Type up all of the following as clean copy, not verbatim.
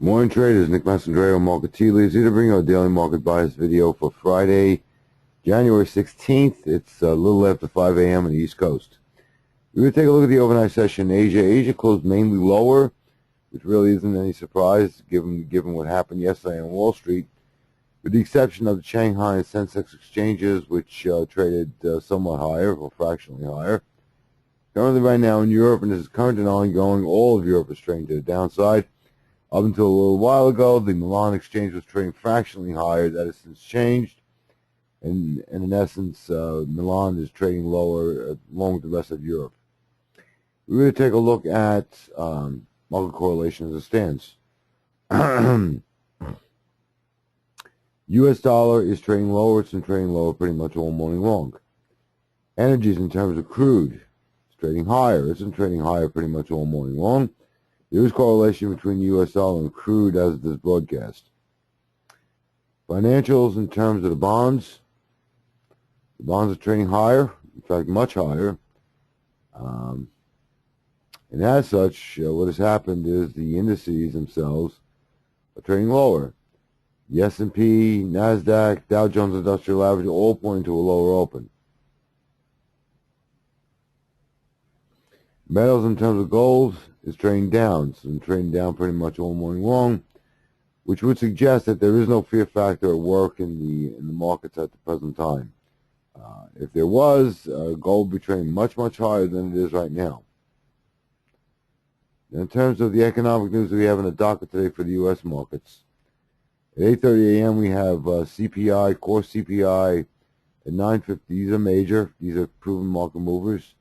Morning traders, Nick Massandreo, Market Tea Leaves, here to bring you a daily market bias video for Friday, January 16th. It's a little after 5 a.m. on the East Coast. We're going to take a look at the overnight session in Asia. Asia closed mainly lower, which really isn't any surprise given what happened yesterday on Wall Street, with the exception of the Shanghai and Sensex exchanges, which traded somewhat higher, or fractionally higher. Currently right now in Europe, and this is current and ongoing, all of Europe is trading to the downside. Up until a little while ago, the Milan exchange was trading fractionally higher. That has since changed, and in essence, Milan is trading lower along with the rest of Europe. We're going to take a look at market correlation as it stands. U.S. dollar is trading lower. It's been trading lower pretty much all morning long. Energies in terms of crude, it's trading higher. It's been trading higher pretty much all morning long. There is correlation between the U.S. dollar and crude as of this broadcast. Financials in terms of the bonds are trading higher, in fact much higher. And as such, what has happened is the indices themselves are trading lower. The S&P, NASDAQ, Dow Jones Industrial Average all pointing to a lower open. Metals in terms of gold is trading down. It's been trading down pretty much all morning long, which would suggest that there is no fear factor at work in the markets at the present time. If there was, gold would be trading much higher than it is right now. In terms of the economic news that we have in the docket today for the U.S. markets, at 8:30 a.m. we have CPI, core CPI at 9:50. These are major. These are proven market movers.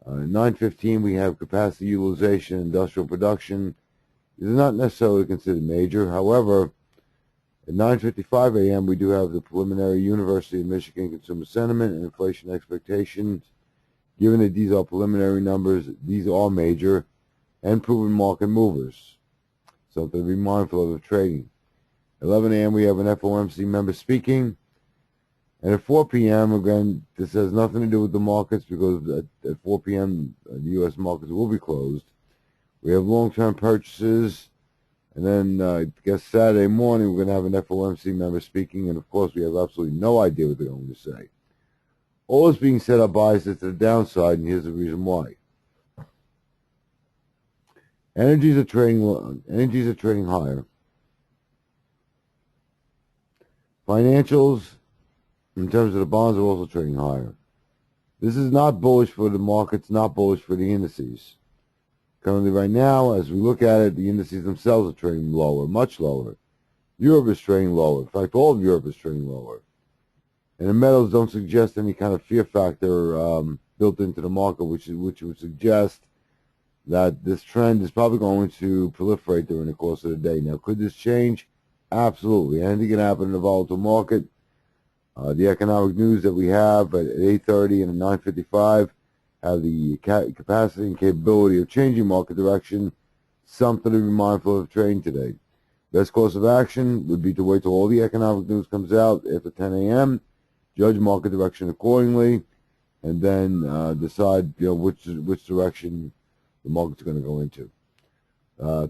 At 9:15 we have capacity utilization, industrial production. This is not necessarily considered major. However, at 9:55 a.m. we do have the preliminary University of Michigan consumer sentiment and inflation expectations. Given that these are preliminary numbers, these are major and proven market movers. Something to be mindful of trading. 11 a.m. we have an FOMC member speaking. And at 4 p.m., again, this has nothing to do with the markets because at 4 p.m. The U.S. markets will be closed. We have long-term purchases. And then I guess Saturday morning we're going to have an FOMC member speaking. And, of course, we have absolutely no idea what they're going to say. All is being set up biases to the downside, and here's the reason why. Energies are trading higher. Financials, in terms of the bonds, are also trading higher. This is not bullish for the markets, not bullish for the indices. Currently right now, as we look at it, the indices themselves are trading lower, much lower. Europe is trading lower. In fact, all of Europe is trading lower. And the metals don't suggest any kind of fear factor built into the market, which would suggest that this trend is probably going to proliferate during the course of the day. Now, could this change? Absolutely. Anything can happen in a volatile market. The economic news that we have at 8:30 and at 9:55 have the capacity and capability of changing market direction. Something to be mindful of trading today. Best course of action would be to wait till all the economic news comes out after 10 a.m., judge market direction accordingly, and then decide which direction the market's going to go into.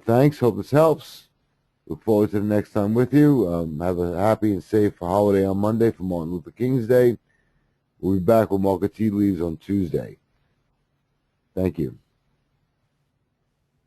Thanks. Hope this helps. Look forward to the next time with you. Have a happy and safe holiday on Monday for Martin Luther King's Day. We'll be back with Market Tea Leaves on Tuesday. Thank you.